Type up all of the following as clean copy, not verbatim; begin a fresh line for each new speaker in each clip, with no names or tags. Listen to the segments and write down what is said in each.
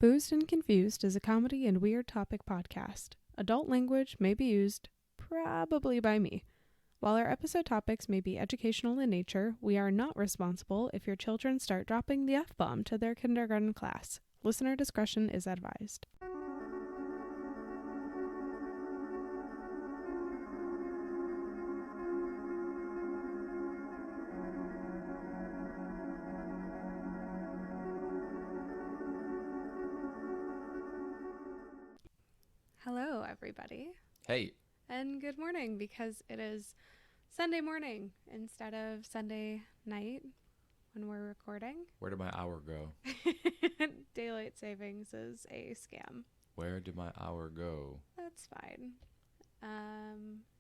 Boozed and Confused is a comedy and weird topic podcast. Adult language may be used, probably by me. While our episode topics may be educational in nature, we are not responsible if your children start dropping the F-bomb to their kindergarten class. Listener discretion is advised. Hello, everybody.
Hey.
And good morning, because it is Sunday morning instead of Sunday night when we're recording.
Where did my hour go?
Daylight savings is a scam.
Where did my hour go?
That's fine.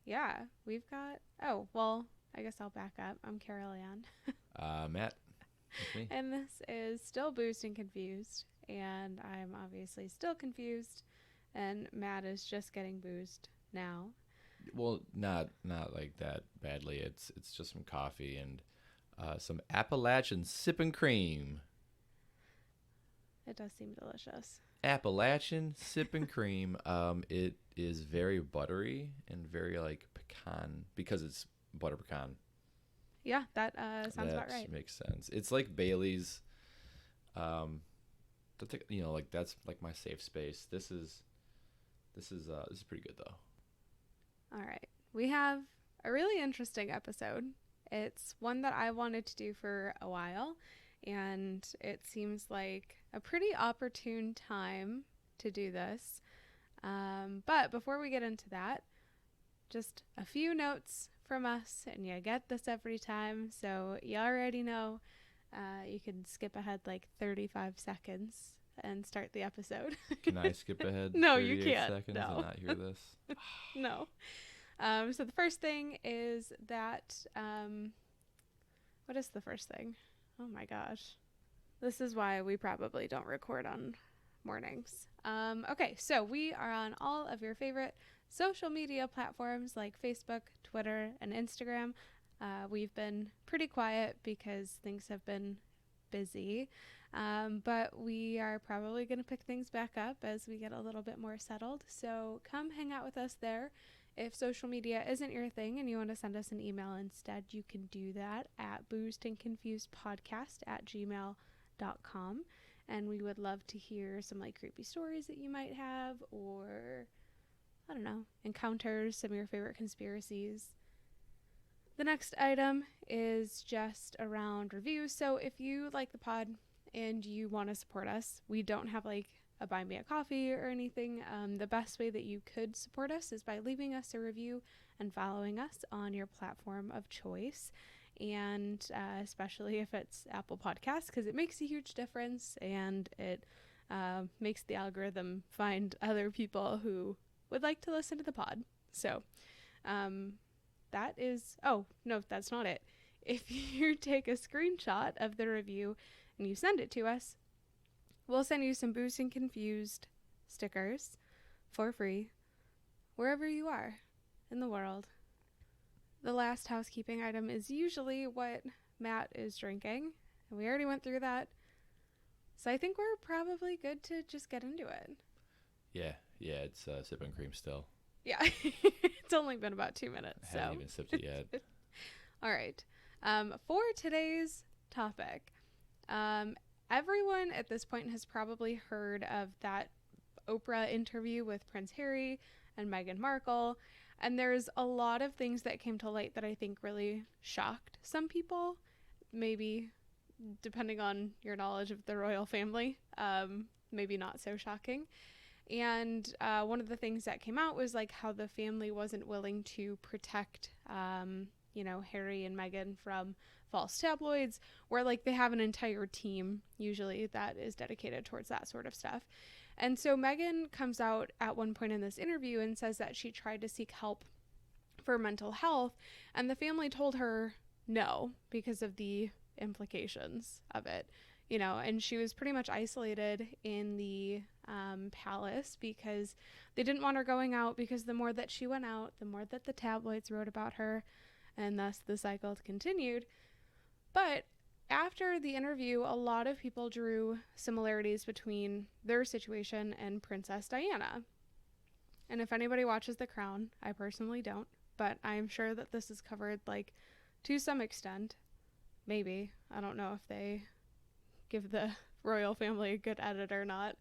Yeah, we've got... Oh, well, I guess I'll back up. I'm Carol Ann.
Matt. That's me.
And this is still Boozed and Confused. And I'm obviously still confused. And Matt is just getting boozed now.
Well, not like that badly. It's just some coffee and some Appalachian Sippin cream.
It does seem delicious.
Appalachian Sippin cream. It is very buttery and very like pecan because it's butter pecan.
Yeah, that sounds about right.
That makes sense. It's like Bailey's. That's like that's like my safe space. This is pretty good though.
All right. We have a really interesting episode. It's one that I wanted to do for a while, and it seems like a pretty opportune time to do this. But before we get into that, just a few notes from us, and you get this every time, so you already know. You can skip ahead like 35 seconds and start the episode.
Can I skip ahead?
No, you can't.
Seconds
no.
And not hear this?
No. So the first thing is that, what is the first thing? Oh my gosh. This is why we probably don't record on mornings. Okay, so we are on all of your favorite social media platforms like Facebook, Twitter, and Instagram. We've been pretty quiet because things have been busy. But we are probably going to pick things back up as we get a little bit more settled. So come hang out with us there. If social media isn't your thing and you want to send us an email instead, you can do that at boozedandconfusedpodcast@gmail.com. And we would love to hear some like creepy stories that you might have, or I don't know, encounters, some of your favorite conspiracies. The next item is just around reviews. So if you like the pod and you want to support us, we don't have like a buy me a coffee or anything. The best way that you could support us is by leaving us a review and following us on your platform of choice. And especially if it's Apple Podcasts, because it makes a huge difference, and it makes the algorithm find other people who would like to listen to the pod. So that is, oh, no, that's not it. If you take a screenshot of the review and you send it to us, we'll send you some Boozed and Confused stickers for free wherever you are in the world. The last housekeeping item is usually what Matt is drinking, and we already went through that. So I think we're probably good to just get into it.
Yeah, it's Sippin cream still.
Yeah, it's only been about 2 minutes.
I haven't even sipped it yet.
All right. For today's topic, everyone at this point has probably heard of that Oprah interview with Prince Harry and Meghan Markle. And there's a lot of things that came to light that I think really shocked some people, maybe depending on your knowledge of the royal family, maybe not so shocking. And one of the things that came out was like how the family wasn't willing to protect, Harry and Meghan from false tabloids, where like they have an entire team usually that is dedicated towards that sort of stuff. And so Meghan comes out at one point in this interview and says that she tried to seek help for mental health, and the family told her no because of the implications of it, and she was pretty much isolated in the palace because they didn't want her going out, because the more that she went out, the more that the tabloids wrote about her, and thus the cycle continued. But after the interview, a lot of people drew similarities between their situation and Princess Diana. And if anybody watches The Crown, I personally don't, but I'm sure that this is covered, like, to some extent. Maybe. I don't know if they give the royal family a good edit or not.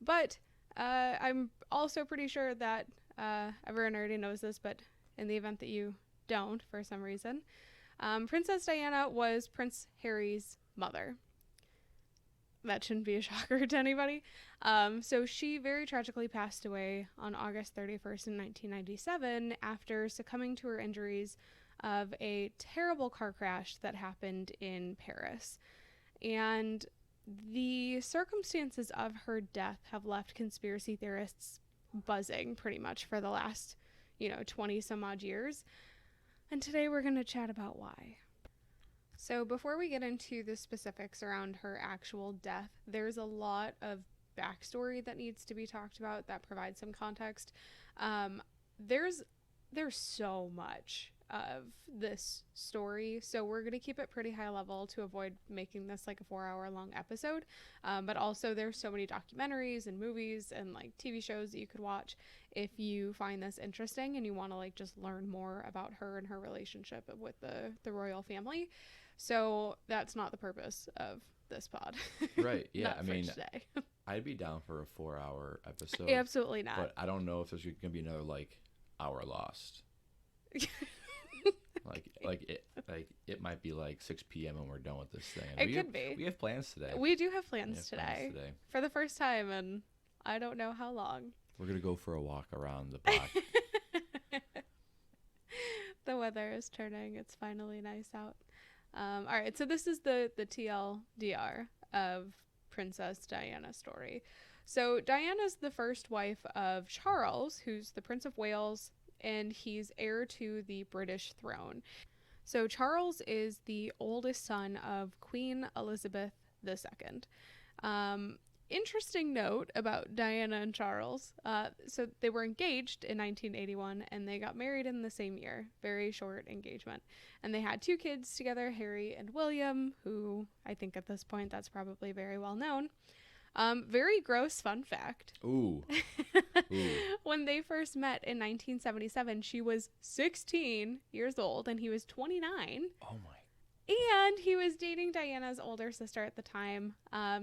But I'm also pretty sure that everyone already knows this, but in the event that you don't, for some reason, Princess Diana was Prince Harry's mother. That shouldn't be a shocker to anybody. So she very tragically passed away on August 31st in 1997 after succumbing to her injuries of a terrible car crash that happened in Paris. And the circumstances of her death have left conspiracy theorists buzzing pretty much for the last, 20 some odd years. And today we're going to chat about why. So before we get into the specifics around her actual death, there's a lot of backstory that needs to be talked about that provides some context. There's so much of this story, so we're going to keep it pretty high level to avoid making this like a 4-hour long episode, but also there's so many documentaries and movies and like TV shows that you could watch if you find this interesting and you want to like just learn more about her and her relationship with the royal family. So that's not the purpose of this pod.
Right. Yeah.
I mean, today.
I'd be down for a 4-hour episode.
Absolutely not.
But I don't know if there's going to be another like hour lost. It might be like 6 p.m. and we're done with this thing.
It could be.
We have plans today.
We do have plans today. For the first time in I don't know how long.
We're going to go for a walk around the block.
The weather is turning. It's finally nice out. All right, so this is the TLDR of Princess Diana's story. So Diana's the first wife of Charles, who's the Prince of Wales, and he's heir to the British throne. So Charles is the oldest son of Queen Elizabeth II. Interesting note about Diana and Charles. So they were engaged in 1981 and they got married in the same year. Very short engagement. And they had 2 kids together, Harry and William, who I think at this point that's probably very well known. Very gross fun fact.
Ooh.
When they first met in 1977, she was 16 years old and he was 29.
Oh my.
And he was dating Diana's older sister at the time.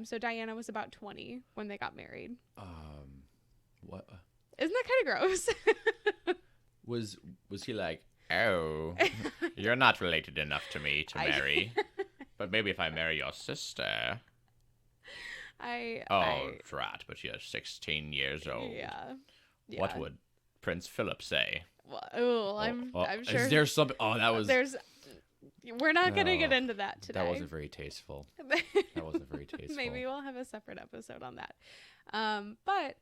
So Diana was about 20 when they got married.
What?
Isn't that kind of gross?
Was he like, oh, you're not related enough to me to marry, but maybe if I marry your sister. Drat, but you're 16 years old.
Yeah.
What would Prince Philip say?
Well, I'm sure.
Is there something? Oh, that was.
We're not going to get into that today.
That wasn't very tasteful.
Maybe we'll have a separate episode on that. But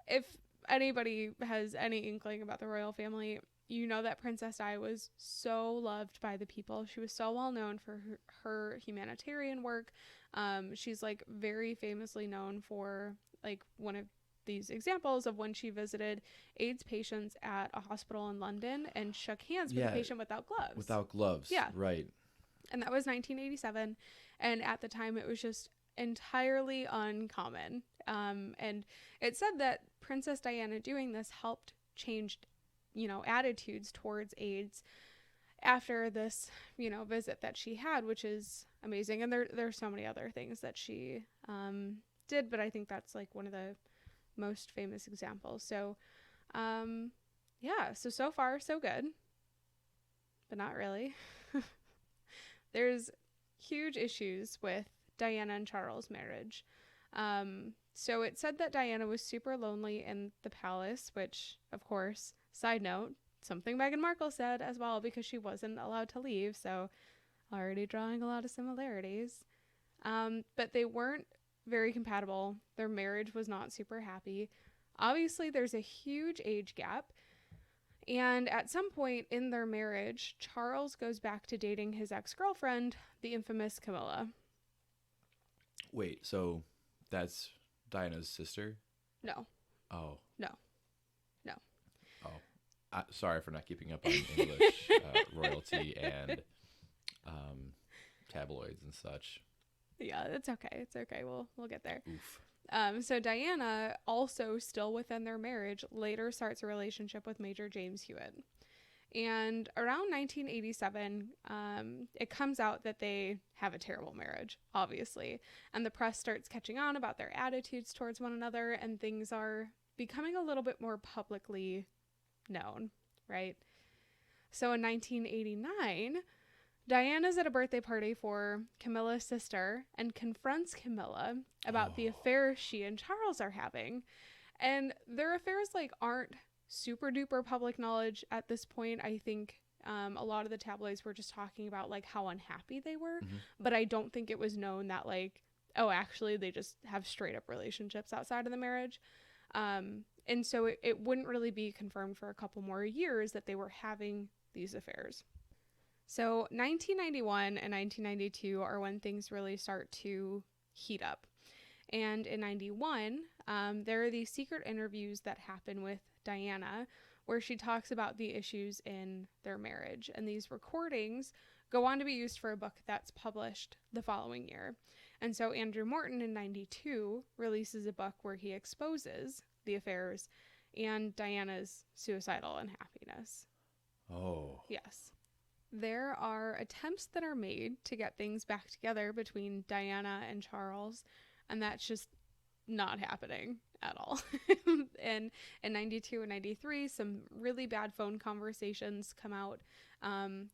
if anybody has any inkling about the royal family, you know that Princess Di was so loved by the people. She was so well known for her humanitarian work. She's like very famously known for like one of these examples of when she visited AIDS patients at a hospital in London and shook hands with a patient without gloves.
Without gloves.
Yeah.
Right.
And that was 1987. And at the time it was just entirely uncommon. And it said that Princess Diana doing this helped change, attitudes towards AIDS after this, visit that she had, which is amazing. And there's so many other things that she did, but I think that's like one of the most famous examples. So so far so good, but not really. There's huge issues with Diana and Charles' marriage. So it said that Diana was super lonely in the palace, which of course, side note, something Meghan Markle said as well, because she wasn't allowed to leave, so already drawing a lot of similarities. But they weren't very compatible. Their marriage was not super happy. Obviously, there's a huge age gap. And at some point in their marriage, Charles goes back to dating his ex-girlfriend, the infamous Camilla.
Wait, so that's Diana's sister?
No.
Oh.
No.
Oh. Sorry for not keeping up on English royalty and tabloids and such.
Yeah, it's okay. It's okay. We'll get there.
Oof.
So Diana, also still within their marriage, later starts a relationship with Major James Hewitt. And around 1987, it comes out that they have a terrible marriage, obviously. And the press starts catching on about their attitudes towards one another, and things are becoming a little bit more publicly known, right? So in 1989, Diana's at a birthday party for Camilla's sister and confronts Camilla about the affair she and Charles are having. And their affairs aren't super duper public knowledge at this point. I think a lot of the tabloids were just talking about how unhappy they were, but I don't think it was known that actually they just have straight up relationships outside of the marriage. And so it wouldn't really be confirmed for a couple more years that they were having these affairs. So 1991 and 1992 are when things really start to heat up. And in 91, there are these secret interviews that happen with Diana where she talks about the issues in their marriage. And these recordings go on to be used for a book that's published the following year. And so Andrew Morton in 92 releases a book where he exposes the affairs and Diana's suicidal unhappiness.
Oh.
Yes. There are attempts that are made to get things back together between Diana and Charles, and that's just not happening at all. And in 92 and 93, some really bad phone conversations come out.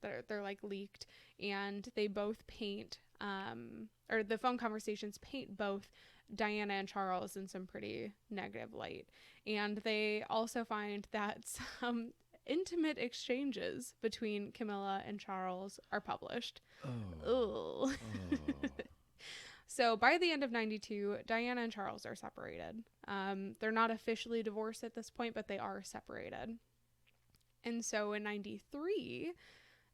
They're leaked, and they both paint, or the phone conversations paint both Diana and Charles in some pretty negative light. And they also find that some intimate exchanges between Camilla and Charles are published.
Oh.
So by the end of 92, Diana and Charles are separated. They're not officially divorced at this point, but they are separated. And so in 93,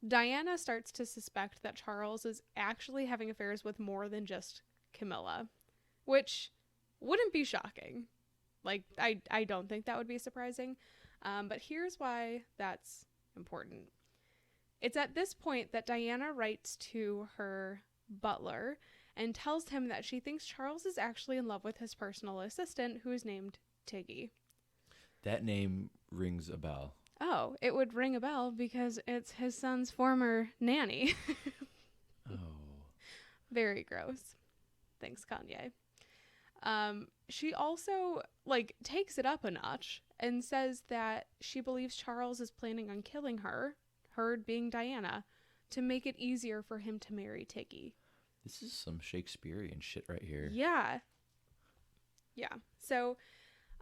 Diana starts to suspect that Charles is actually having affairs with more than just Camilla, which wouldn't be shocking. I don't think that would be surprising. But here's why that's important. It's at this point that Diana writes to her butler and tells him that she thinks Charles is actually in love with his personal assistant, who is named Tiggy.
That name rings a bell.
Oh, it would ring a bell because it's his son's former nanny.
Oh.
Very gross. Thanks, Kanye. She also takes it up a notch and says that she believes Charles is planning on killing her being Diana, to make it easier for him to marry Tiggy.
This is some Shakespearean shit right here.
Yeah. So,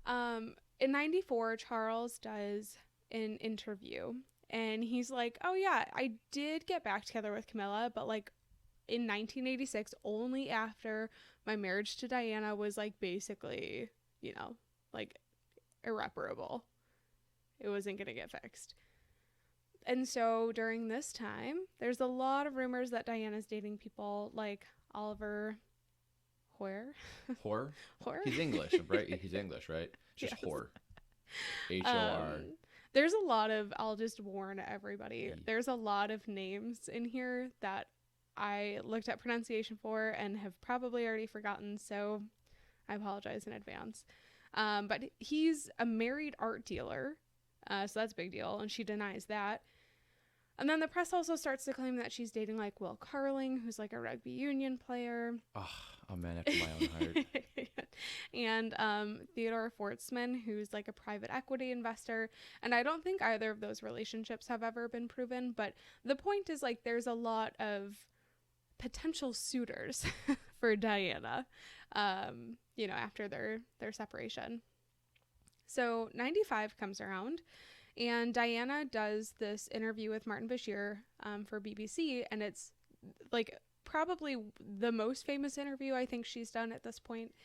in 94, Charles does an interview, and he's like, "Oh yeah, I did get back together with Camilla, but in 1986, only after my marriage to Diana was basically, irreparable. It wasn't going to get fixed." And so during this time, there's a lot of rumors that Diana's dating people like Oliver Hoare.
Whore?
Hoare?
He's English, right? He's English, right? Just
Yes.
whore. H-O-R.
There's a lot of, I'll just warn everybody, there's a lot of names in here that I looked at pronunciation for and have probably already forgotten, so I apologize in advance. But he's a married art dealer, so that's a big deal, and she denies that. And then the press also starts to claim that she's dating Will Carling, who's a rugby union player.
Oh, a man after my own heart.
And Theodore Fortsman, who's a private equity investor. And I don't think either of those relationships have ever been proven. But the point is there's a lot of potential suitors for Diana, after their separation. So 95 comes around, and Diana does this interview with Martin Bashir for BBC, and it's probably the most famous interview I think she's done at this point.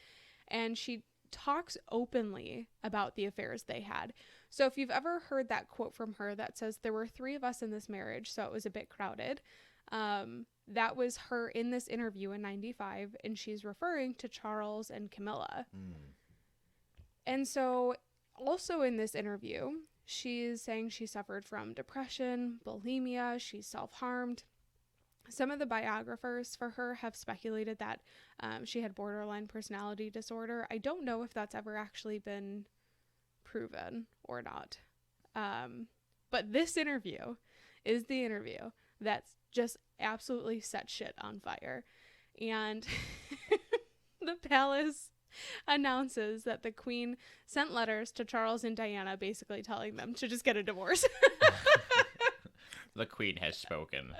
And she talks openly about the affairs they had. So if you've ever heard that quote from her that says, "There were 3 of us in this marriage, so it was a bit crowded," that was her in this interview in 95, and she's referring to Charles and Camilla. And so also in this interview, she's saying she suffered from depression, bulimia, she's self-harmed. Some of the biographers for her have speculated that she had borderline personality disorder. I don't know if that's ever actually been proven or not. But this interview is the interview that's just absolutely set shit on fire. And the palace announces that the Queen sent letters to Charles and Diana basically telling them to just get a divorce.
The Queen has spoken.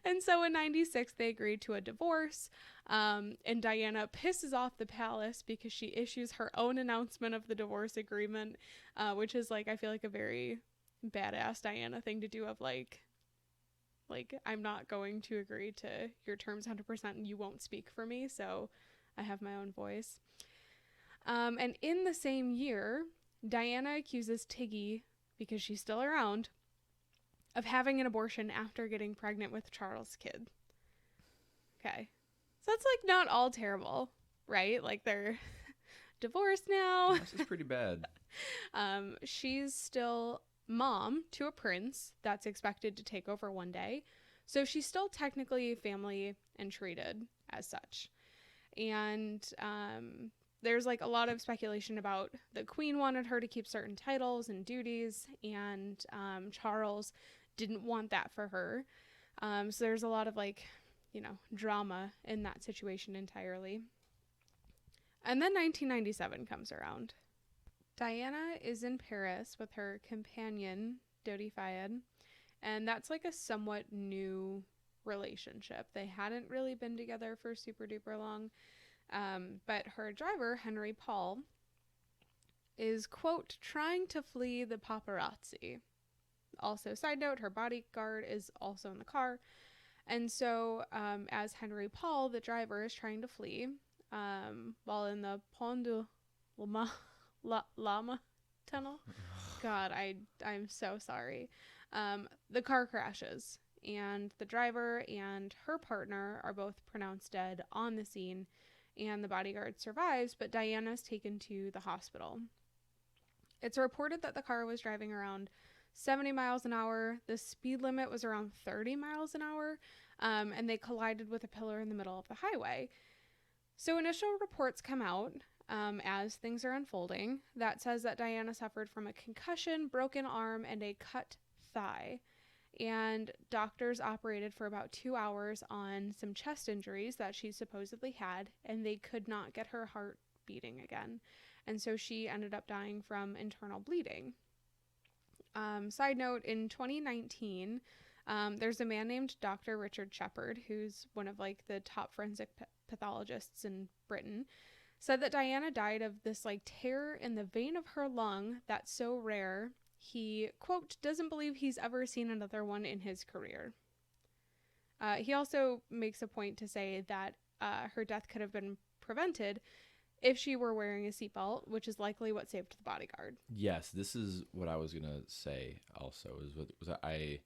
And so in 96, they agreed to a divorce. And Diana pisses off the palace because she issues her own announcement of the divorce agreement, which is like, I feel like a very badass Diana thing to do, of like, I'm not going to agree to your terms 100% and you won't speak for me. So I have my own voice. And in the same year, Diana accuses Tiggy, because she's still around, of having an abortion after getting pregnant with Charles' kid. Okay. So that's like not all terrible, right? Like they're divorced now.
This is pretty bad.
She's still mom to a prince that's expected to take over one day. So she's still technically family and treated as such. And there's like a lot of speculation about the Queen wanted her to keep certain titles and duties, and Charles didn't want that for her. So there's a lot of like, drama in that situation entirely. And then 1997 comes around. Diana is in Paris with her companion, Dodi Fayed, and that's like a somewhat new relationship. They hadn't really been together for super duper long, but her driver, Henry Paul, is, quote, trying to flee the paparazzi. Also, side note, her bodyguard is also in the car. And so, as Henry Paul, the driver, is trying to flee, while in the Pont de Lama tunnel. God, I'm so sorry. The car crashes, and the driver and her partner are both pronounced dead on the scene, and the bodyguard survives, but Diana's taken to the hospital. It's reported that the car was driving around 70 miles an hour. The speed limit was around 30 miles an hour, and they collided with a pillar in the middle of the highway. So initial reports come out as things are unfolding that says that Diana suffered from a concussion, broken arm, and a cut thigh. And doctors operated for about 2 hours on some chest injuries that she supposedly had, and they could not get her heart beating again. And so she ended up dying from internal bleeding. Side note, in 2019, there's a man named Dr. Richard Shepard, who's one of like the top forensic pathologists in Britain, said that Diana died of this like tear in the vein of her lung that's so rare, he, quote, doesn't believe he's ever seen another one in his career. He also makes a point to say that her death could have been prevented if she were wearing a seatbelt, which is likely what saved the bodyguard.
Yes, this is what I was going to say also, was I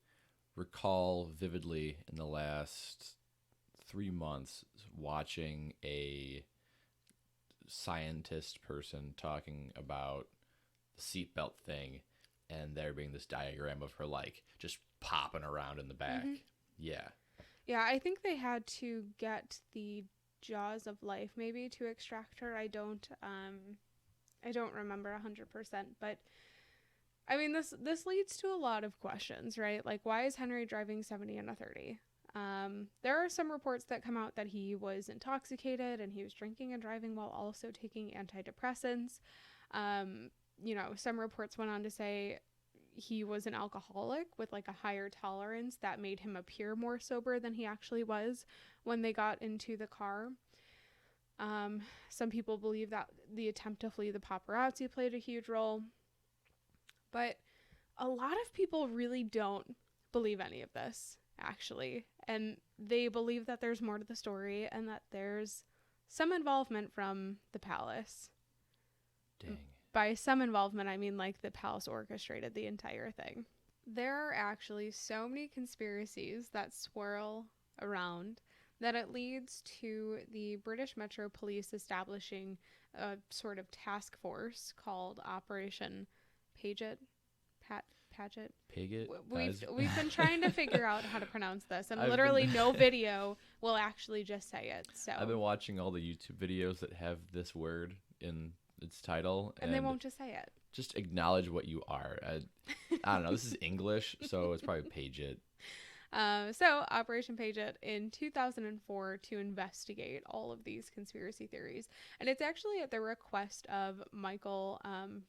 recall vividly in the last 3 months watching a scientist person talking about the seatbelt thing, and there being this diagram of her like just popping around in the back. Mm-hmm. Yeah,
I think they had to get the jaws of life maybe to extract her. I don't remember 100%, but I mean this leads to a lot of questions, right? Like, why is Henry driving 70 in a 30? There are some reports that come out that he was intoxicated and he was drinking and driving while also taking antidepressants. Some reports went on to say he was an alcoholic with like a higher tolerance that made him appear more sober than he actually was when they got into the car. Some people believe that the attempt to flee the paparazzi played a huge role, but a lot of people really don't believe any of this, actually, and they believe that there's more to the story and that there's some involvement from the palace.
Dang.
By some involvement, I mean like the palace orchestrated the entire thing. There are actually so many conspiracies that swirl around that it leads to the British Metro Police establishing a sort of task force called Operation Paget. Paget.
Paget.
We've been trying to figure out how to pronounce this, and
I've
no video will actually just say it. So
I've been watching all the YouTube videos that have this word in its title,
and they won't just say it.
Just acknowledge what you are. I don't know. This is English, so it's probably Paget.
So Operation Paget in 2004 to investigate all of these conspiracy theories. And it's actually at the request of Michael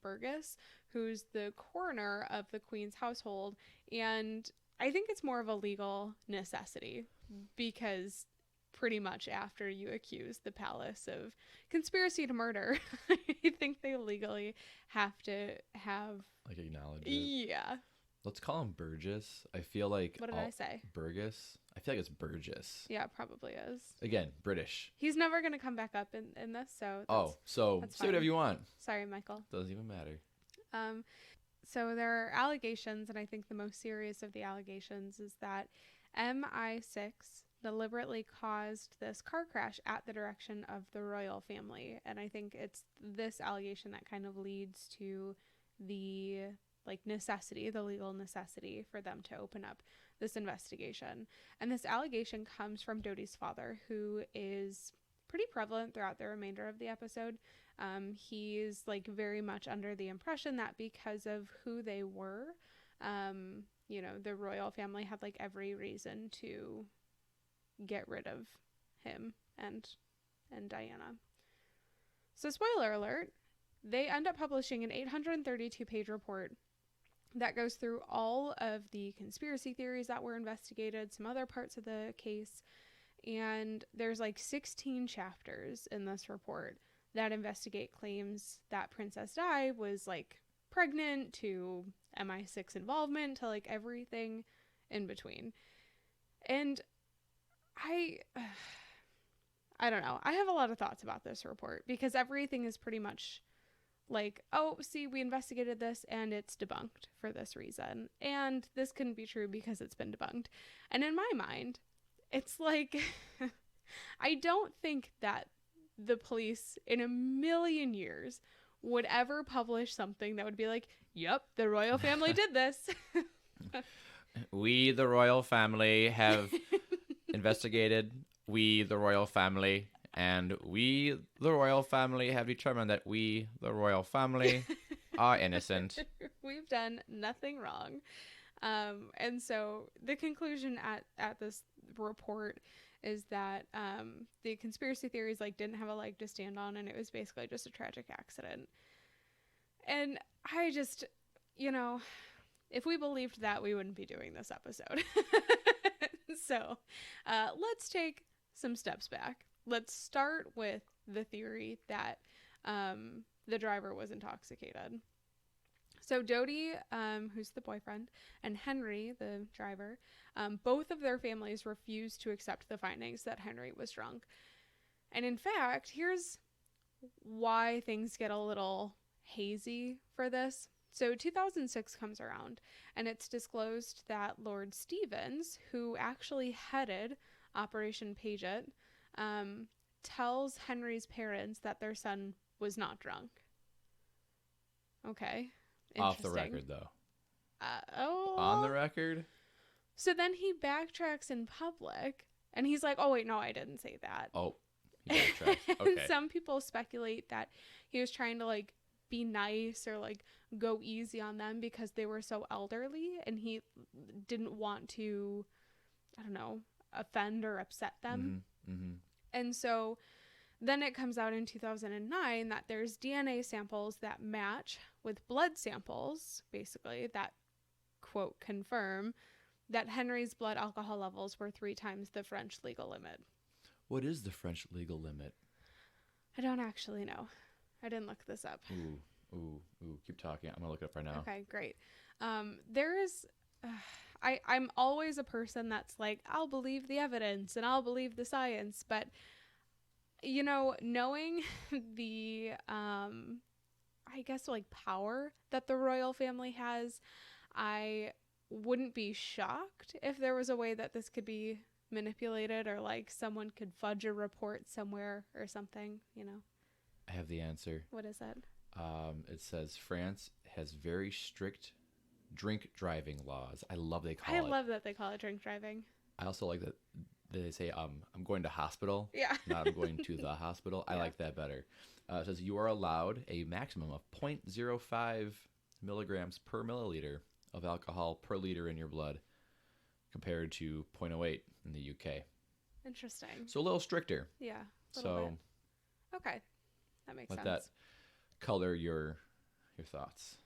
Burgess, who's the coroner of the Queen's household. And I think it's more of a legal necessity because pretty much after you accuse the palace of conspiracy to murder, I think they legally have to have...
Like acknowledge it.
Yeah.
Let's call him Burgess. I feel like...
What did I say?
Burgess? I feel like it's Burgess.
Yeah, it probably is.
Again, British.
He's never going to come back up in this, so...
So say whatever you want.
Sorry, Michael.
Doesn't even matter.
So there are allegations, and I think the most serious of the allegations is that MI6 deliberately caused this car crash at the direction of the royal family. And I think it's this allegation that kind of leads to the... necessity, the legal necessity for them to open up this investigation. And this allegation comes from Dodi's father, who is pretty prevalent throughout the remainder of the episode. He's very much under the impression that because of who they were, the royal family had every reason to get rid of him and Diana. So spoiler alert, they end up publishing an 832-page report that goes through all of the conspiracy theories that were investigated, some other parts of the case, and there's 16 chapters in this report that investigate claims that Princess Di was pregnant, to MI6 involvement, to everything in between. And I don't know. I have a lot of thoughts about this report because everything is pretty much oh, see, we investigated this and it's debunked for this reason. And this couldn't be true because it's been debunked. And in my mind, it's I don't think that the police in a million years would ever publish something that would be yep, the royal family did this.
We, the royal family, have investigated. We, the royal family... And we, the royal family, have determined that we, the royal family, are innocent.
We've done nothing wrong. And so the conclusion at this report is that the conspiracy theories didn't have a leg to stand on, and it was basically just a tragic accident. And I just, if we believed that, we wouldn't be doing this episode. So let's take some steps back. Let's start with the theory that the driver was intoxicated. So Dodi, who's the boyfriend, and Henry, the driver, both of their families refused to accept the findings that Henry was drunk. And in fact, here's why things get a little hazy for this. So 2006 comes around, and it's disclosed that Lord Stevens, who actually headed Operation Paget, tells Henry's parents that their son was not drunk. Okay.
Off the record, though.
Oh.
On the record?
So then he backtracks in public, and he's like, oh, wait, no, I didn't say that.
Oh, he backtracks. Okay.
And some people speculate that he was trying to, be nice or, go easy on them because they were so elderly, and he didn't want to, I don't know, offend or upset them.
Mm-hmm. Mm-hmm.
And so then it comes out in 2009 that there's DNA samples that match with blood samples, basically, that, quote, confirm that Henry's blood alcohol levels were 3 times the French legal limit.
What is the French legal limit?
I don't actually know. I didn't look this up.
Ooh. Keep talking. I'm going to look it up right now.
Okay, great. There is... I'm always a person that's I'll believe the evidence and I'll believe the science, but knowing the I guess power that the royal family has, I wouldn't be shocked if there was a way that this could be manipulated, or someone could fudge a report somewhere or something,
I have the answer.
What is it?
It says France has very strict drink driving laws. I love they call
I
it.
love that they call it drink driving.
I also like that they say, I'm going to hospital.
Yeah.
Not I'm going to the hospital. I
Yeah.
like that better. It says you are allowed a maximum of 0.05 milligrams per milliliter of alcohol per liter in your blood, compared to 0.08 in the UK.
Interesting.
So a little stricter.
Yeah.
So
bit. Okay. That makes
let
sense.
that color your thoughts.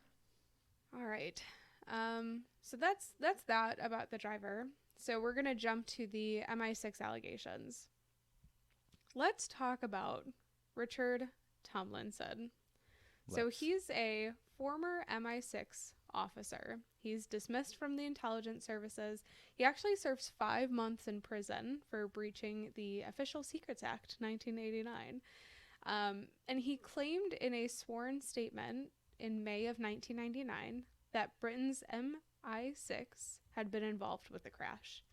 All right. So that's that about the driver. So we're going to jump to the MI6 allegations. Let's talk about Richard Tomlinson. So he's a former MI6 officer. He's dismissed from the intelligence services. He actually serves 5 months in prison for breaching the Official Secrets Act 1989. And he claimed in a sworn statement in May of 1999 that Britain's MI6 had been involved with the crash.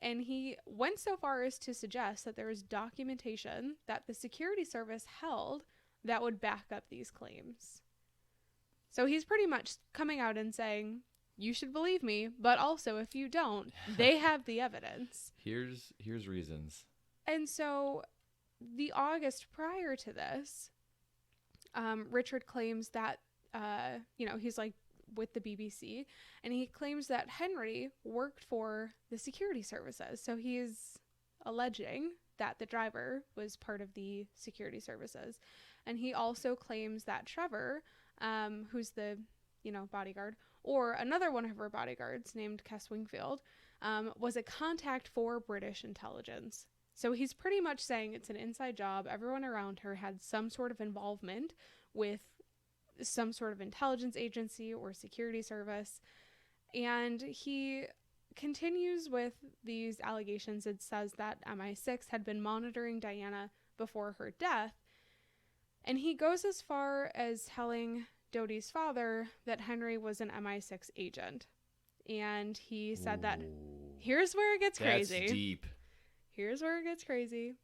And he went so far as to suggest that there was documentation that the security service held that would back up these claims. So he's pretty much coming out and saying, you should believe me, but also if you don't, they have the evidence.
Here's reasons.
And so the August prior to this, Richard claims that, he's like with the BBC, and he claims that Henry worked for the security services. So he's alleging that the driver was part of the security services. And he also claims that Trevor, who's the, bodyguard, or another one of her bodyguards named Kes Wingfield, was a contact for British intelligence. So he's pretty much saying it's an inside job. Everyone around her had some sort of involvement with some sort of intelligence agency or security service. And he continues with these allegations. It says that MI6 had been monitoring Diana before her death. And he goes as far as telling Dodi's father that Henry was an MI6 agent. And he said that, here's where it gets crazy.
That's deep.
Here's where it gets crazy.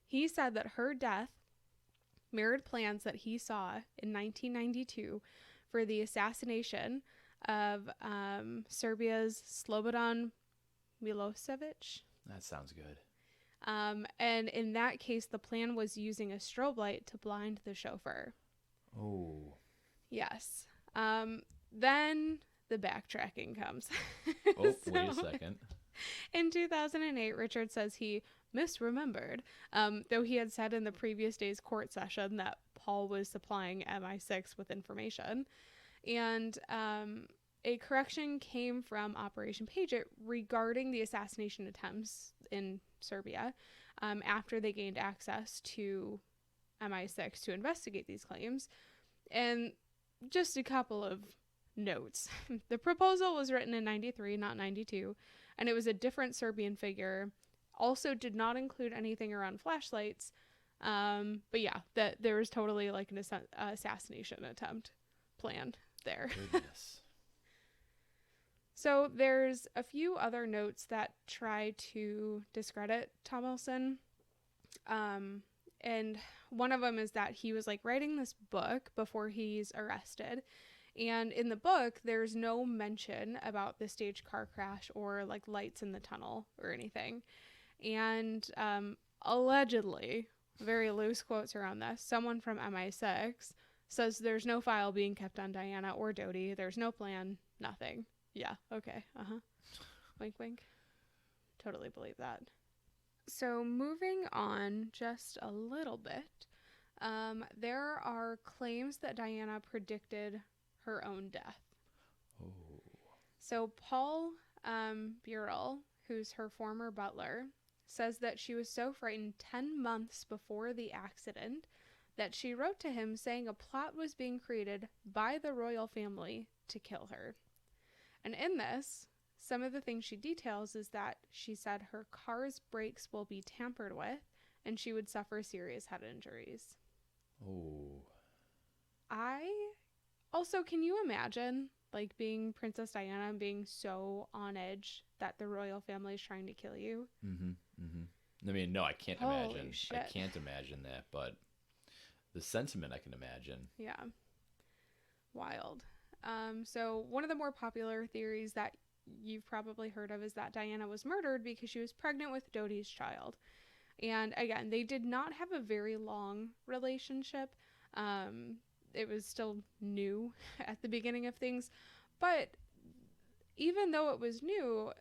He said that her death mirrored plans that he saw in 1992 for the assassination of Serbia's Slobodan Milosevic.
That sounds good.
And in that case, the plan was using a strobe light to blind the chauffeur.
Oh.
Yes. Then the backtracking comes.
Oh, wait a second.
In 2008, Richard says he misremembered, though he had said in the previous day's court session that Paul was supplying MI6 with information. And a correction came from Operation Paget regarding the assassination attempts in Serbia after they gained access to MI6 to investigate these claims. And just a couple of notes. The proposal was written in 93, not 92, and it was a different Serbian figure. Also did not include anything around flashlights. But yeah, that there was totally like an assassination attempt planned there.
Goodness.
So there's a few other notes that try to discredit Tomlinson. And one of them is that he was like writing this book before he's arrested. And in the book, there's no mention about the staged car crash or like lights in the tunnel or anything. And allegedly, very loose quotes around this, someone from MI6 says there's no file being kept on Diana or Dodi. There's no plan, nothing. Yeah, okay, wink, wink. Totally believe that. So moving on just a little bit, there are claims that Diana predicted her own death.
Oh.
So Paul Burrell, who's her former butler, says that she was so frightened 10 months before the accident that she wrote to him saying a plot was being created by the royal family to kill her. And in this, some of the things she details is that she said her car's brakes will be tampered with and she would suffer serious head injuries.
Oh.
Can you imagine like being Princess Diana and being so on edge that the royal family is trying to kill you?
I mean, no, I can't
Holy
imagine.
shit.
I can't imagine that, but the sentiment I can imagine.
Yeah. Wild. So one of the more popular theories that you've probably heard of is that Diana was murdered because she was pregnant with Dodi's child. And again, they did not have a very long relationship. It was still new at the beginning of things. But even though it was new,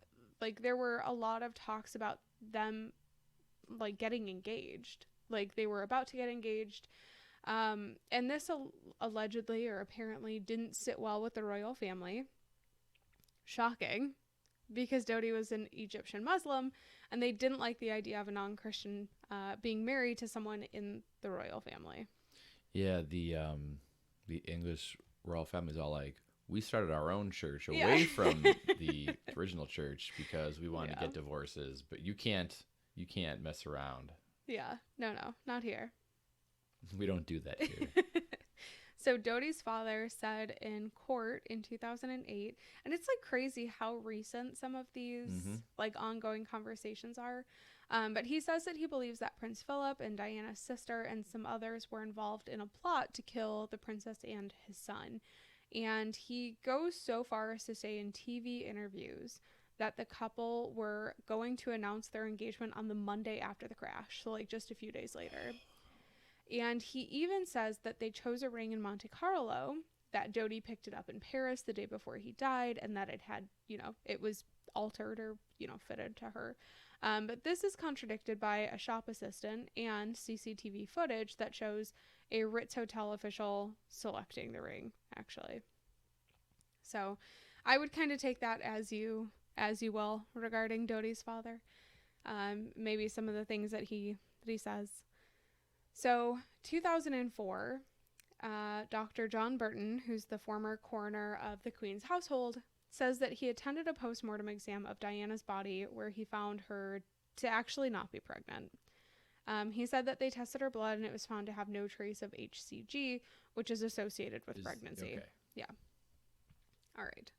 like, there were a lot of talks about them, like, getting engaged. Like, they were about to get engaged. And this allegedly or apparently didn't sit well with the royal family. Shocking, because Dodi was an Egyptian Muslim, and they didn't like the idea of a non-Christian being married to someone in the royal family.
Yeah, the English royal family is all like, we started our own church away from the original church because we wanted to get divorces, but you can't mess around.
Yeah, no, not here.
We don't do that here.
So Dodi's father said in court in 2008, and it's like crazy how recent some of these like ongoing conversations are. But he says that he believes that Prince Philip and Diana's sister and some others were involved in a plot to kill the princess and his son. And he goes so far as to say in TV interviews that the couple were going to announce their engagement on the Monday after the crash. So like just a few days later. And he even says that they chose a ring in Monte Carlo, that Dodi picked it up in Paris the day before he died, and that it had, it was altered or, fitted to her. But this is contradicted by a shop assistant and CCTV footage that shows a Ritz Hotel official selecting the ring, actually. So I would kind of take that as you will regarding Dodi's father. Maybe some of the things that he says. So 2004, Dr. John Burton, who's the former coroner of the Queen's household, says that he attended a post-mortem exam of Diana's body where he found her to actually not be pregnant. He said that they tested her blood and it was found to have no trace of HCG, which is associated with pregnancy.
Okay.
Yeah. All right.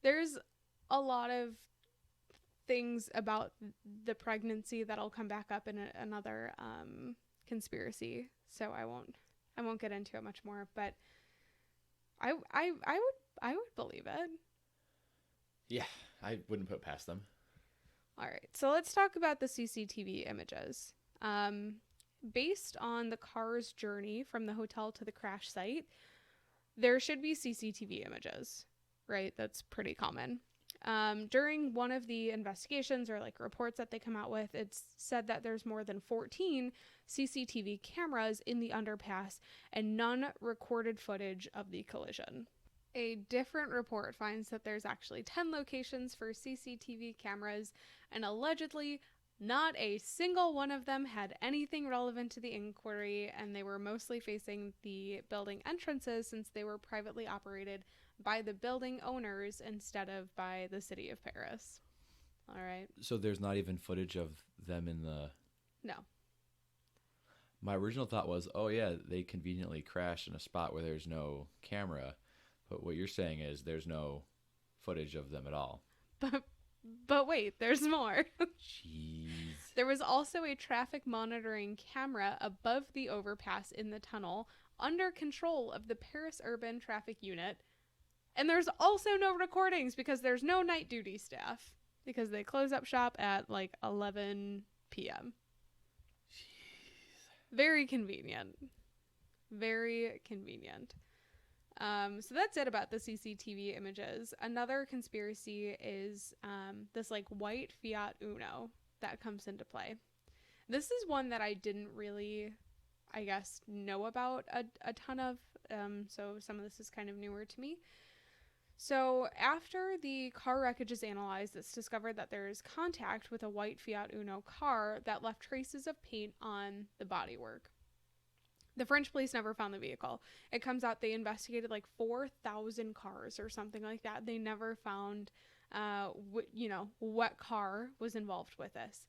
There's a lot of things about the pregnancy that'll come back up in another conspiracy, so I won't get into it much more, but I would believe it.
Yeah, I wouldn't put it past them.
All right, so let's talk about the CCTV images. Based on the car's journey from the hotel to the crash site, there should be CCTV images, right? That's pretty common. During one of the investigations or like reports that they come out with, it's said that there's more than 14 CCTV cameras in the underpass and none recorded footage of the collision. A different report finds that there's actually 10 locations for CCTV cameras, and allegedly not a single one of them had anything relevant to the inquiry, and they were mostly facing the building entrances since they were privately operated by the building owners instead of by the city of Paris. All right.
So there's not even footage of them in the...
No.
My original thought was, oh yeah, they conveniently crashed in a spot where there's no camera. But what you're saying is there's no footage of them at all.
But wait, there's more.
Jeez.
There was also a traffic monitoring camera above the overpass in the tunnel under control of the Paris Urban Traffic Unit. And there's also no recordings because there's no night duty staff because they close up shop at like 11 p.m. Jeez. Very convenient. Very convenient. So that's it about the CCTV images. Another conspiracy is this like white Fiat Uno that comes into play. This is one that I didn't really, I guess, know about a ton of. So some of this is kind of newer to me. So after the car wreckage is analyzed, it's discovered that there is contact with a white Fiat Uno car that left traces of paint on the bodywork. The French police never found the vehicle. It comes out they investigated like 4,000 cars or something like that. They never found, what car was involved with this.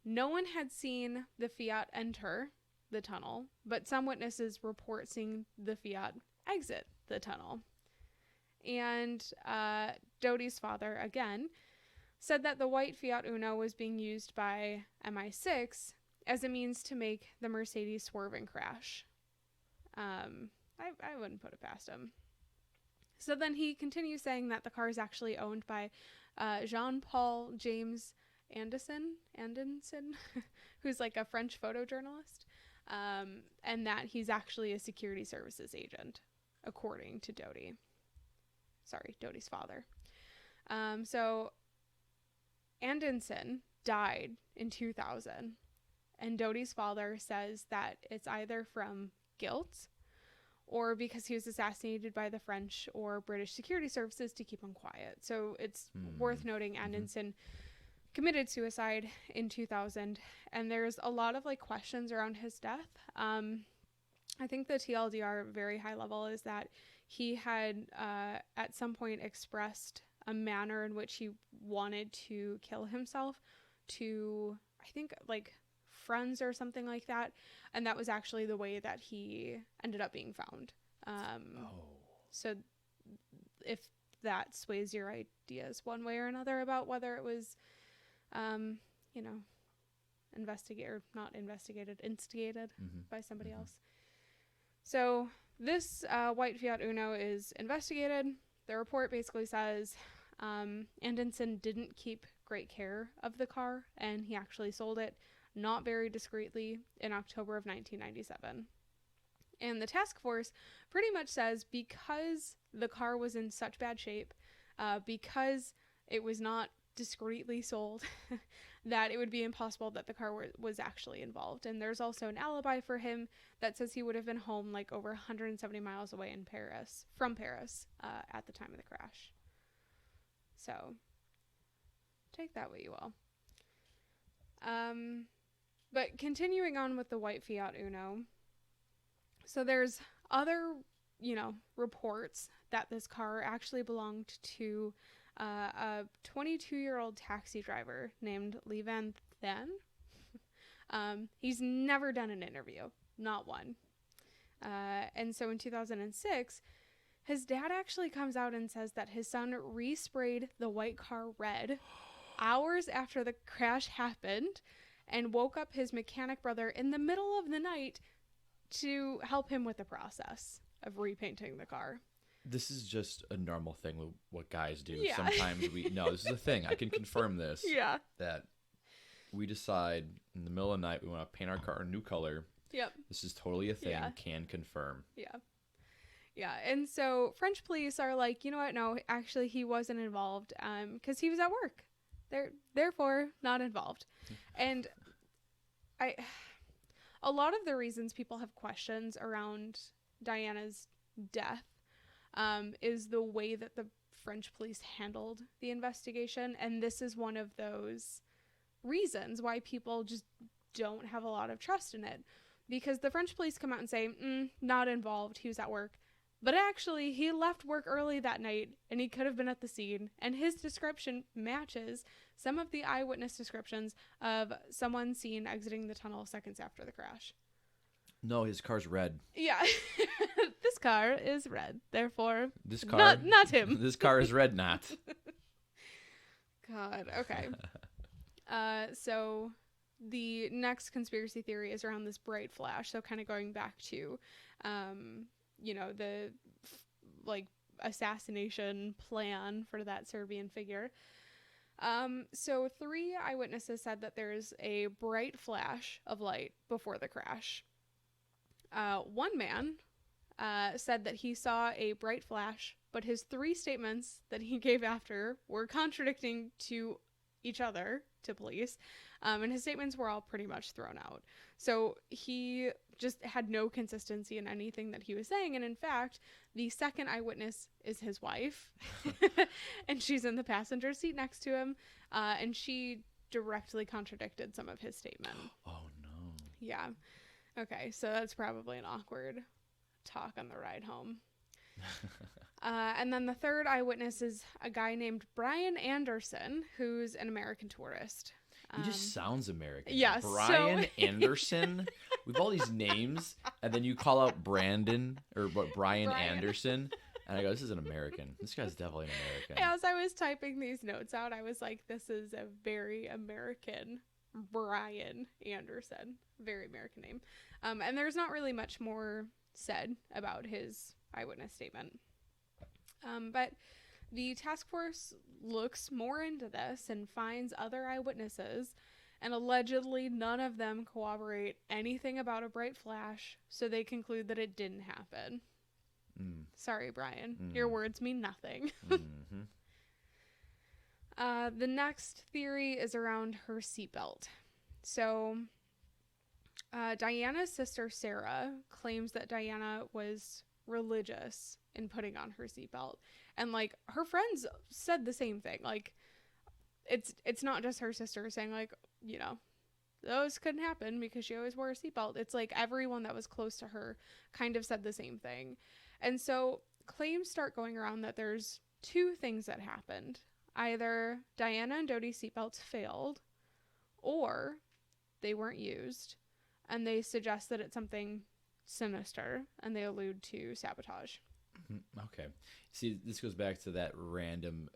No one had seen the Fiat enter the tunnel, but some witnesses report seeing the Fiat exit the tunnel. And Dodi's father, again, said that the white Fiat Uno was being used by MI6 as a means to make the Mercedes swerve and crash. I wouldn't put it past him. So then he continues saying that the car is actually owned by Jean-Paul James Andenson, who's like a French photojournalist, and that he's actually a security services agent, according to Dodie. Sorry, Dodie's father. So Andenson died in 2000, and Dodie's father says that it's either from guilt or because he was assassinated by the French or British security services to keep him quiet. So it's worth noting Andenson committed suicide in 2000, and there's a lot of like questions around his death. I think the TLDR very high level is that he had at some point expressed a manner in which he wanted to kill himself to, I think, like friends or something like that, and that was actually the way that he ended up being found. So if that sways your ideas one way or another about whether it was instigated by somebody else. So this white Fiat Uno is investigated. The report basically says Andenson didn't keep great care of the car, and he actually sold it not very discreetly in October of 1997. And the task force pretty much says because the car was in such bad shape, because it was not discreetly sold, that it would be impossible that the car was actually involved. And there's also an alibi for him that says he would have been home like over 170 miles away from Paris at the time of the crash. So take that what you will. But continuing on with the white Fiat Uno, so there's other, reports that this car actually belonged to a 22-year-old taxi driver named Lee Van Then. He's never done an interview, not one. And so in 2006, his dad actually comes out and says that his son resprayed the white car red hours after the crash happened and woke up his mechanic brother in the middle of the night to help him with the process of repainting the car.
This is just a normal thing with what guys do.
Yeah.
Sometimes this is a thing. I can confirm this.
Yeah.
That we decide in the middle of the night we want to paint our car a new color.
Yep.
This is totally a thing.
Yeah.
Can confirm.
Yeah. Yeah. And so French police are like, you know what? No, actually he wasn't involved because he was at work. Therefore not involved. And a lot of the reasons people have questions around Diana's death is the way that the French police handled the investigation. And this is one of those reasons why people just don't have a lot of trust in it. Because the French police come out and say, not involved, he was at work. But actually, he left work early that night, and he could have been at the scene. And his description matches some of the eyewitness descriptions of someone seen exiting the tunnel seconds after the crash.
No, his car's red.
Yeah. This car is red. Therefore,
this car,
not him.
This car is red, not.
God, okay. So the next conspiracy theory is around this bright flash. So kind of going back to, the assassination plan for that Serbian figure. So 3 eyewitnesses said that there's a bright flash of light before the crash. One man said that he saw a bright flash, but his 3 statements that he gave after were contradicting to each other to police, and his statements were all pretty much thrown out. So he just had no consistency in anything that he was saying, and in fact, the second eyewitness is his wife, and she's in the passenger seat next to him, and she directly contradicted some of his statement.
Oh, no.
Yeah. Okay, so that's probably an awkward talk on the ride home. And then the third eyewitness is a guy named Brian Anderson, who's an American tourist.
He just sounds American.
Yes.
Brian Anderson. With all these names, and then you call out Brian Anderson, and I go, this is an American. This guy's definitely an American.
As I was typing these notes out, I was like, this is a very American Brian Anderson. Very American name. And there's not really much more said about his eyewitness statement. But the task force looks more into this and finds other eyewitnesses, and allegedly none of them corroborate anything about a bright flash, so they conclude that it didn't happen. Sorry, Brian. Your words mean nothing.
Mm-hmm.
The next theory is around her seatbelt. So, Diana's sister, Sarah, claims that Diana was religious in putting on her seatbelt. And, like, her friends said the same thing. Like, it's not just her sister saying, like, you know, those couldn't happen because she always wore a seatbelt. It's like everyone that was close to her kind of said the same thing. And so claims start going around that there's two things that happened. Either Diana and Dodi's seatbelts failed, or they weren't used, and they suggest that it's something sinister, and they allude to sabotage.
Okay. See, this goes back to that random...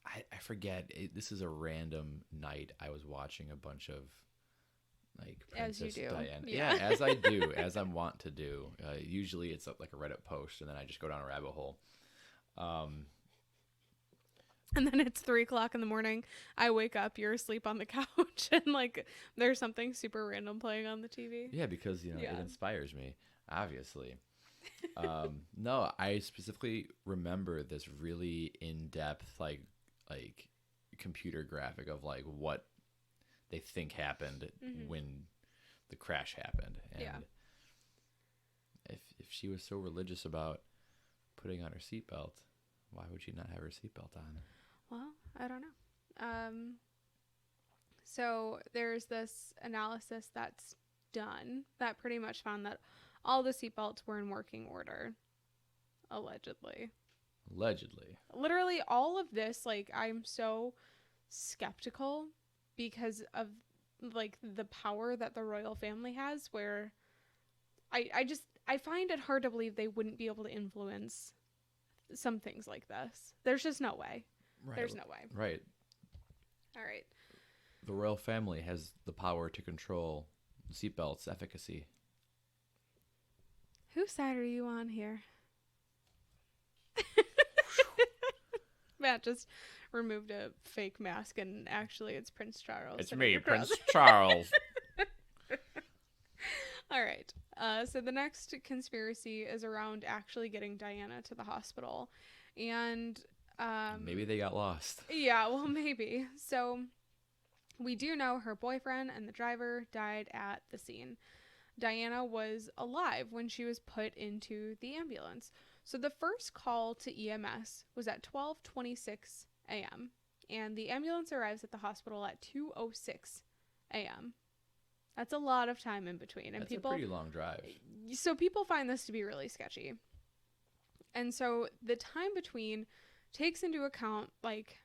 I forget. This is a random night I was watching a bunch of, like, Princess
As you do.
Diana.
Yeah.
As I do, as I'm wont to do. Usually it's like a Reddit post, and then I just go down a rabbit hole.
And then it's 3:00 in the morning. I wake up, you're asleep on the couch, and, like, there's something super random playing on the TV.
Yeah, because, it inspires me, obviously. No, I specifically remember this really in-depth, like computer graphic of, like, what they think happened when the crash happened. And if she was so religious about putting on her seatbelt, why would she not have her seatbelt on?
Well, I don't know. So there's this analysis that's done that pretty much found that all the seatbelts were in working order. Allegedly. Literally all of this, like, I'm so skeptical because of, like, the power that the royal family has, where I find it hard to believe they wouldn't be able to influence some things like this. There's just no way.
Right.
There's no way.
Right.
All right.
The royal family has the power to control the seatbelt's efficacy.
Whose side are you on here? Matt just removed a fake mask, and actually it's Prince Charles.
It's me, Prince Charles.
All right. So the next conspiracy is around actually getting Diana to the hospital. And
maybe they got lost.
Yeah, well, maybe. So we do know her boyfriend and the driver died at the scene. Diana was alive when she was put into the ambulance. So the first call to EMS was at 12:26 a.m. and the ambulance arrives at the hospital at 2:06 a.m. That's a lot of time in between. And
That's a pretty long drive.
So people find this to be really sketchy. And so the time between takes into account, like,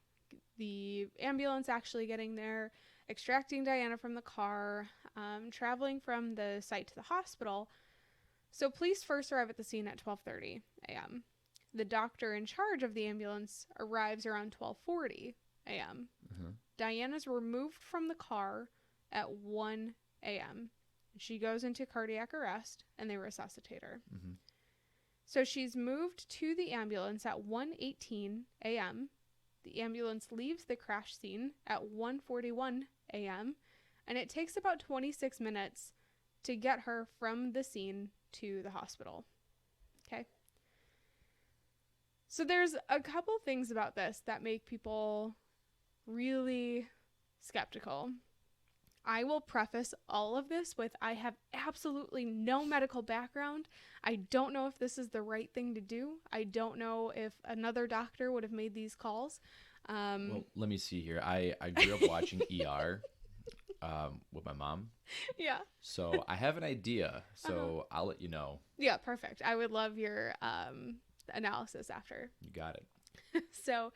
the ambulance actually getting there, extracting Diana from the car, traveling from the site to the hospital. So police first arrive at the scene at 12:30 a.m. The doctor in charge of the ambulance arrives around 12:40 a.m. Diana's removed from the car at 1 a.m. She goes into cardiac arrest, and they resuscitate her. So she's moved to the ambulance at 1:18 a.m. The ambulance leaves the crash scene at 1:41 a.m. And it takes about 26 minutes to get her from the scene to the hospital. Okay. So there's a couple things about this that make people really skeptical. I will preface all of this with I have absolutely no medical background. I don't know if this is the right thing to do. I don't know if another doctor would have made these calls.
Well, let me see here. I grew up watching ER with my mom.
Yeah.
So I have an idea. So I'll let you know.
Yeah, perfect. I would love your analysis after.
You got it.
So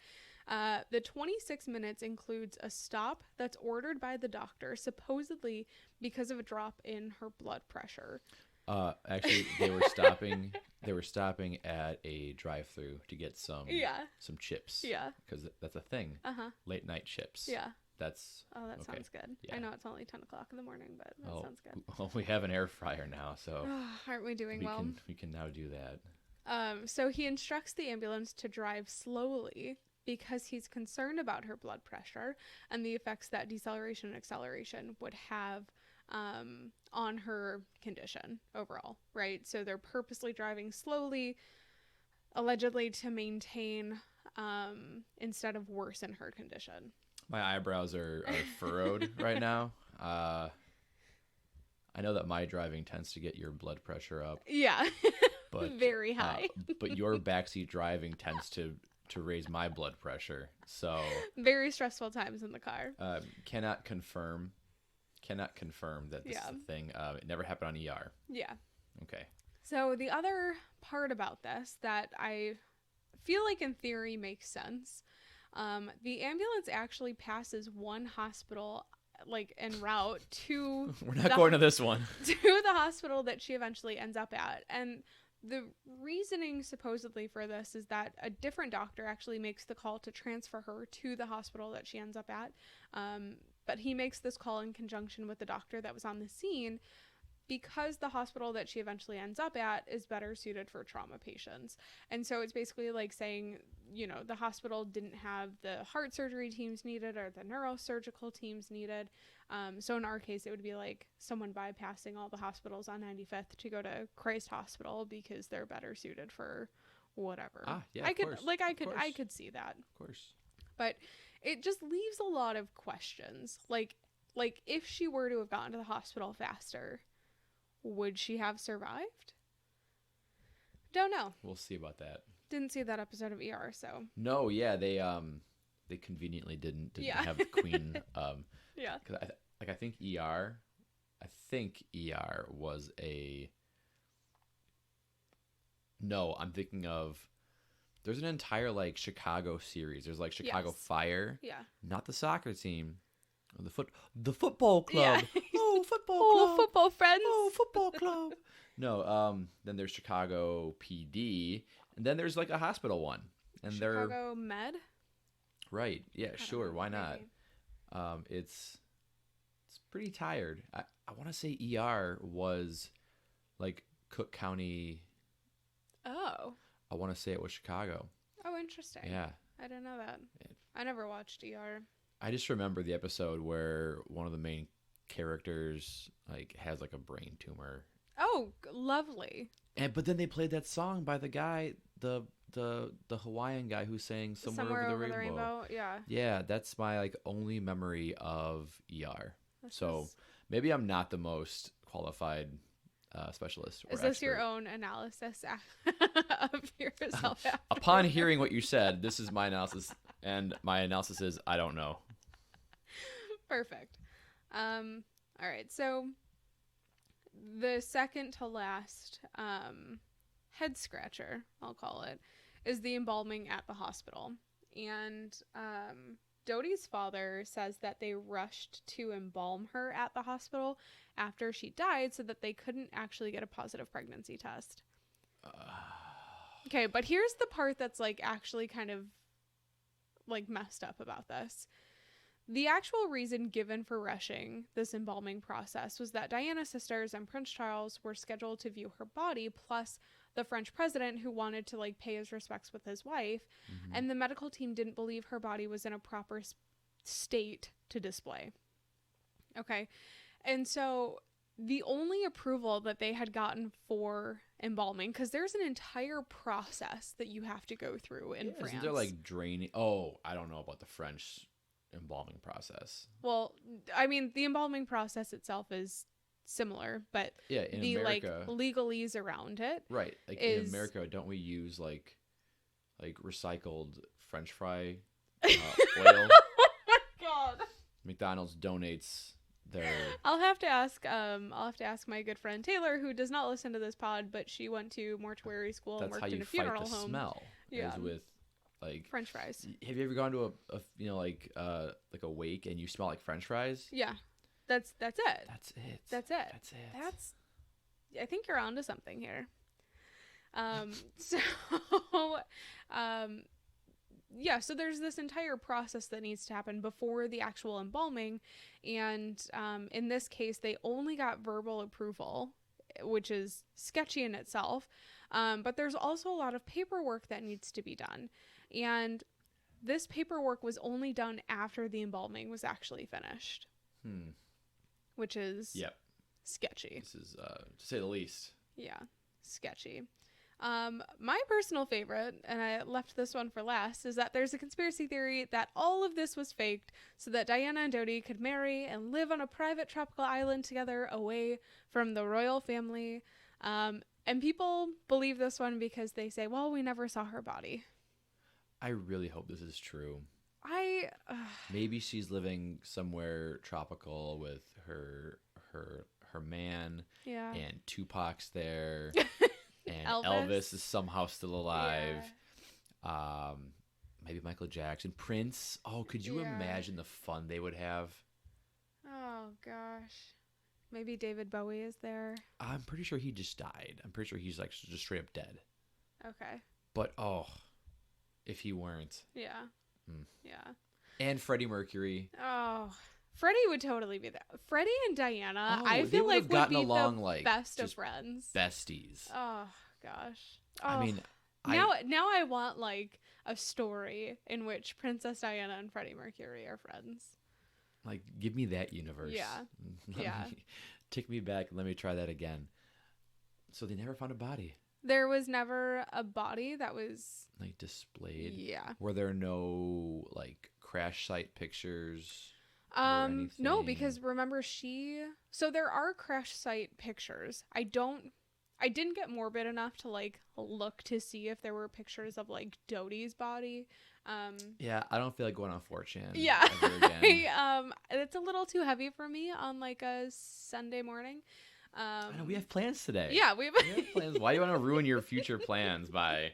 the 26 minutes includes a stop that's ordered by the doctor, supposedly because of a drop in her blood pressure.
Actually, they were stopping. They were stopping at a drive-through to get some chips. Yeah, because that's a thing. Late night chips.
Yeah.
That's.
Oh, that
okay.
sounds good. Yeah. I know it's only 10 o'clock in the morning, but that sounds good.
Well, we have an air fryer now, so.
Aren't we doing well?
We can now do that.
So he instructs the ambulance to drive slowly because he's concerned about her blood pressure and the effects that deceleration and acceleration would have on her condition overall, right? So they're purposely driving slowly, allegedly to maintain instead of worsen her condition.
My eyebrows are furrowed right now. I know that my driving tends to get your blood pressure up.
Yeah,
but
very high.
But your backseat driving tends to raise my blood pressure. So
very stressful times in the car.
Cannot confirm that this is a thing. It never happened on ER.
Yeah.
Okay.
So the other part about this that I feel like in theory makes sense, the ambulance actually passes one hospital like en route to
we're not going to this one,
to the hospital that she eventually ends up at. And the reasoning supposedly for this is that a different doctor actually makes the call to transfer her to the hospital that she ends up at. But he makes this call in conjunction with the doctor that was on the scene because the hospital that she eventually ends up at is better suited for trauma patients. And so it's basically like saying, you know, the hospital didn't have the heart surgery teams needed or the neurosurgical teams needed. So in our case, it would be like someone bypassing all the hospitals on 95th to go to Christ Hospital because they're better suited for whatever.
Yeah,
I could see that.
Of course.
But it just leaves a lot of questions. Like if she were to have gotten to the hospital faster, would she have survived? Don't know.
We'll see about that.
Didn't see that episode of ER, so.
No, yeah, they conveniently didn't have the Queen.
Yeah.
Cause I think ER was a. No, I'm thinking of. There's an entire like Chicago series. There's like Chicago Fire.
Yeah.
Not the soccer team. The football club.
Yeah.
Oh, football club.
Oh, football friends.
Oh, football club. No, then there's Chicago PD, and then there's like a hospital one. And
Chicago Med?
Right. Yeah, sure. Why not?
Maybe.
It's pretty tired. I want to say ER was like Cook County.
Oh.
I want to say it was Chicago.
Oh, interesting.
Yeah.
I didn't know that. I never watched ER.
I just remember the episode where one of the main characters like has like a brain tumor.
Oh, lovely.
But then they played that song by the guy, the Hawaiian guy who sang Somewhere Over the Rainbow.
Yeah.
Yeah, that's my like only memory of ER. So maybe I'm not the most qualified specialist.
Is this your own analysis of yourself?
Upon hearing what you said, this is my analysis, and my analysis is I don't know.
Perfect. All right. So the second to last head scratcher, I'll call it, is the embalming at the hospital. And Dodie's father says that they rushed to embalm her at the hospital after she died so that they couldn't actually get a positive pregnancy test. Okay, but here's the part that's like actually kind of like messed up about this. The actual reason given for rushing this embalming process was that Diana's sisters and Prince Charles were scheduled to view her body, plus the French president who wanted to like pay his respects with his wife, and the medical team didn't believe her body was in a proper state to display. Okay, and so the only approval that they had gotten for embalming, because there's an entire process that you have to go through in France.
Isn't there like draining? Oh, I don't know about the French embalming process.
Well, I mean, the embalming process itself is similar, but
in
the
America,
like legalese around it,
right? Like in America, don't we use like recycled French fry oil?
Oh my God!
McDonald's donates their.
I'll have to ask my good friend Taylor, who does not listen to this pod, but she went to mortuary school and worked in a funeral home. That's how you fight the
smell.
Yeah,
is with like
French fries.
Have you ever gone to a wake and you smell like French fries?
Yeah. That's it.
That's it.
I think you're onto something here. So there's this entire process that needs to happen before the actual embalming, and in this case they only got verbal approval, which is sketchy in itself. But there's also a lot of paperwork that needs to be done. And this paperwork was only done after the embalming was actually finished. Which is sketchy.
This is, to say the least.
Yeah, sketchy. My personal favorite, and I left this one for last, is that there's a conspiracy theory that all of this was faked so that Diana and Dodi could marry and live on a private tropical island together away from the royal family. And people believe this one because they say, well, we never saw her body.
I really hope this is true.
Maybe
she's living somewhere tropical with her man.
Yeah.
And Tupac's there. And
Elvis
is somehow still alive. Yeah. Maybe Michael Jackson. Prince. Oh, could you imagine the fun they would have?
Oh, gosh. Maybe David Bowie is there.
I'm pretty sure he just died. I'm pretty sure he's like just straight up dead.
Okay.
But, if he weren't.
Yeah. Yeah.
And Freddie Mercury.
Oh, Freddie would totally be there. Freddie and Diana, I feel
like
would
gotten
be
along
the
like
best of friends.
Besties.
Oh, gosh. Oh.
I mean,
now I want like a story in which Princess Diana and Freddie Mercury are friends.
Like, give me that universe.
Yeah.
Take me back and let me try that again. So they never found a body.
There was never a body that was
like displayed.
Yeah.
Were there no like crash site pictures?
No, because remember so there are crash site pictures. I didn't get morbid enough to like look to see if there were pictures of like Dodi's body.
Yeah, I don't feel like going on 4chan.
Yeah.
Ever again.
It's a little too heavy for me on like a Sunday morning.
I know we have plans today.
Yeah, we have
plans. Why do you want to ruin your future plans by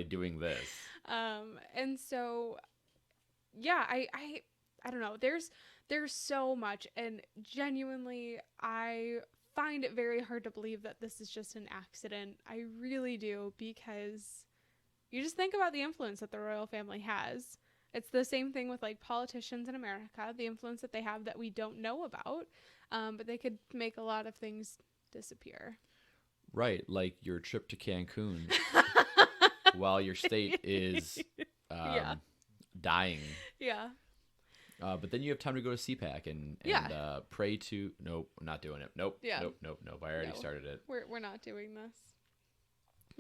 doing this?
And so yeah, I don't know. There's so much, and genuinely I find it very hard to believe that this is just an accident. I really do, because you just think about the influence that the royal family has. It's the same thing with like politicians in America, the influence that they have that we don't know about, but they could make a lot of things disappear.
Right, like your trip to Cancun while your state is dying.
Yeah.
But then you have time to go to CPAC and pray to... Nope, I'm not doing it. Nope, nope. I already started it.
We're not doing this.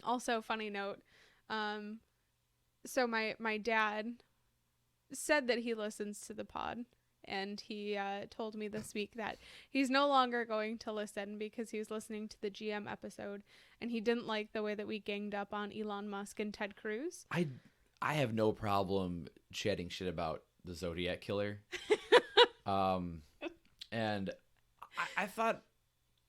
Also, funny note, so my dad said that he listens to the pod, and he told me this week that he's no longer going to listen because he was listening to the GM episode, and he didn't like the way that we ganged up on Elon Musk and Ted Cruz.
I have no problem chatting shit about the Zodiac Killer. And I thought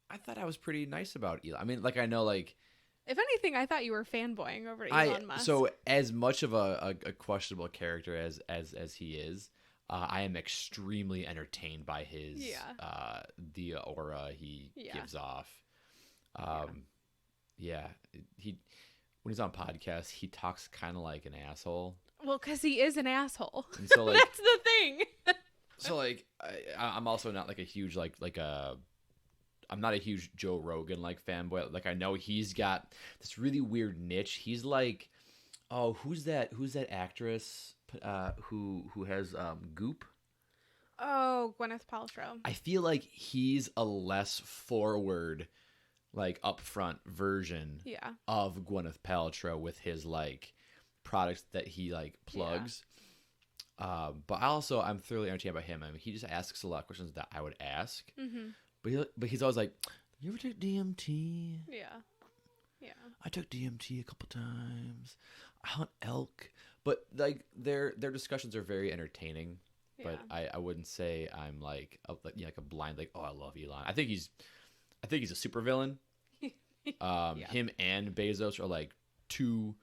I was pretty nice about Elon. I mean, like, I know, like,
if anything, I thought you were fanboying over Elon Musk.
So as much of a questionable character as he is, I am extremely entertained by his the aura he gives off. When he's on podcasts, he talks kind of like an asshole.
Well, because he is an asshole.
And so, like,
that's the thing.
So, like, I'm also not like a huge I'm not a huge Joe Rogan like fanboy. Like, I know he's got this really weird niche. He's like, oh, who's that actress who has Goop?
Oh, Gwyneth Paltrow.
I feel like he's a less forward, like, upfront version of Gwyneth Paltrow with his like products that he like plugs. But I'm thoroughly entertained by him. I mean, he just asks a lot of questions that I would ask. Mm-hmm. But he's always like, "You ever take DMT?"
Yeah.
I took DMT a couple times. I hunt elk. But like their discussions are very entertaining. Yeah. But I wouldn't say I'm like a blind like, oh, I love Elon. I think he's a supervillain. Him and Bezos are like two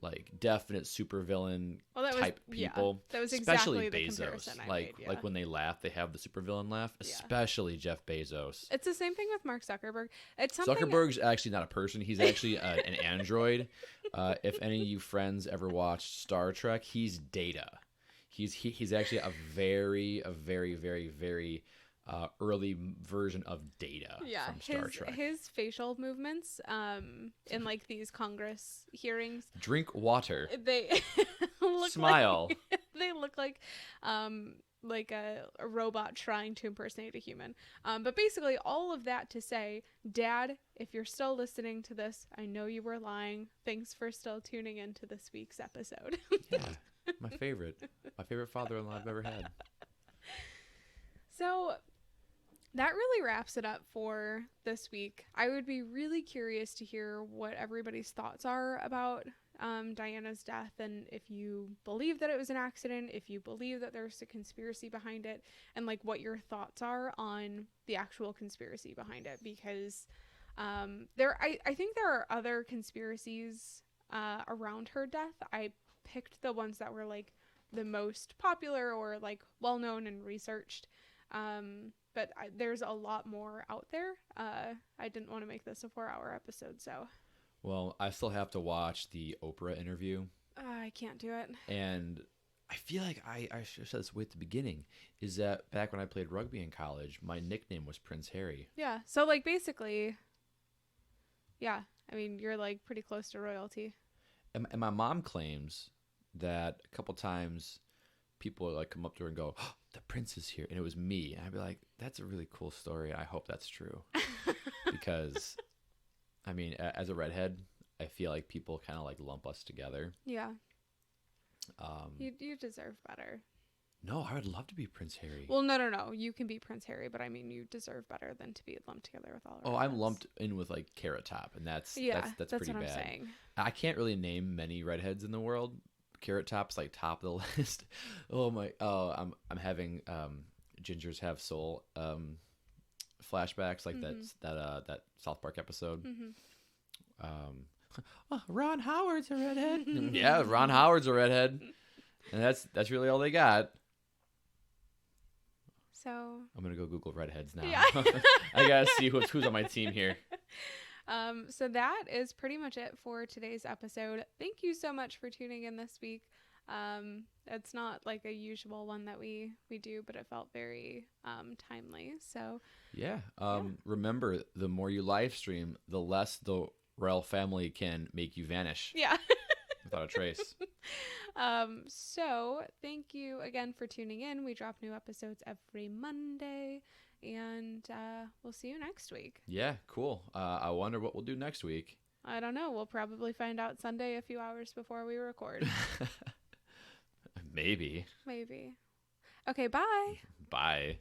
like definite supervillain type people.
That was
especially
exactly the
Bezos.
comparison I
like
made,
like when they laugh, they have the supervillain laugh. Especially Jeff Bezos.
It's the same thing with Mark Zuckerberg. It's something
Zuckerberg's actually not a person. He's actually an android. If any of you friends ever watched Star Trek, he's Data. He's actually a very very early version of Data from Star Trek.
His facial movements in like these Congress hearings.
Drink water.
They look
Smile.
They look like a robot trying to impersonate a human. But basically all of that to say, Dad, if you're still listening to this, I know you were lying. Thanks for still tuning into this week's episode.
Yeah, my favorite father-in-law I've ever had.
So that really wraps it up for this week. I would be really curious to hear what everybody's thoughts are about Diana's death, and if you believe that it was an accident, if you believe that there's a conspiracy behind it, and like what your thoughts are on the actual conspiracy behind it, because I think there are other conspiracies around her death. I picked the ones that were like the most popular or like well known and researched, but there's a lot more out there. I didn't want to make this a 4-hour episode, so
Well, I still have to watch the Oprah interview.
I can't do it.
And I feel like I should have said this way at the beginning, is that back when I played rugby in college, my nickname was Prince Harry.
Yeah. So like basically, yeah, I mean, you're like pretty close to royalty.
And my mom claims that a couple times people would like come up to her and go, oh, the prince is here. And it was me. And I'd be like, that's a really cool story. I hope that's true. Because I mean, as a redhead, I feel like people kind of like lump us together.
Yeah. You deserve better.
No, I would love to be Prince Harry.
Well, no. You can be Prince Harry, but I mean, you deserve better than to be lumped together with all.
Oh, I'm lumped in with like Carrot Top, and that's pretty
what
bad.
I'm saying.
I can't really name many redheads in the world. Carrot Top's like top of the list. I'm having Gingers Have Soul flashbacks, like that South Park episode. Ron Howard's a redhead. Yeah, Ron Howard's a redhead, and that's really all they got.
So
I'm gonna go Google redheads now.
Yeah.
I gotta see who's on my team here.
So that is pretty much it for today's episode. Thank you so much for tuning in this week. It's not like a usual one that we do, but it felt very timely. So
yeah. Remember, the more you live stream, the less the royal family can make you vanish.
Yeah.
Without a trace.
So thank you again for tuning in. We drop new episodes every Monday, and we'll see you next week.
Yeah, cool. I wonder what we'll do next week.
I don't know. We'll probably find out Sunday a few hours before we record.
Maybe.
Okay, bye.
Bye.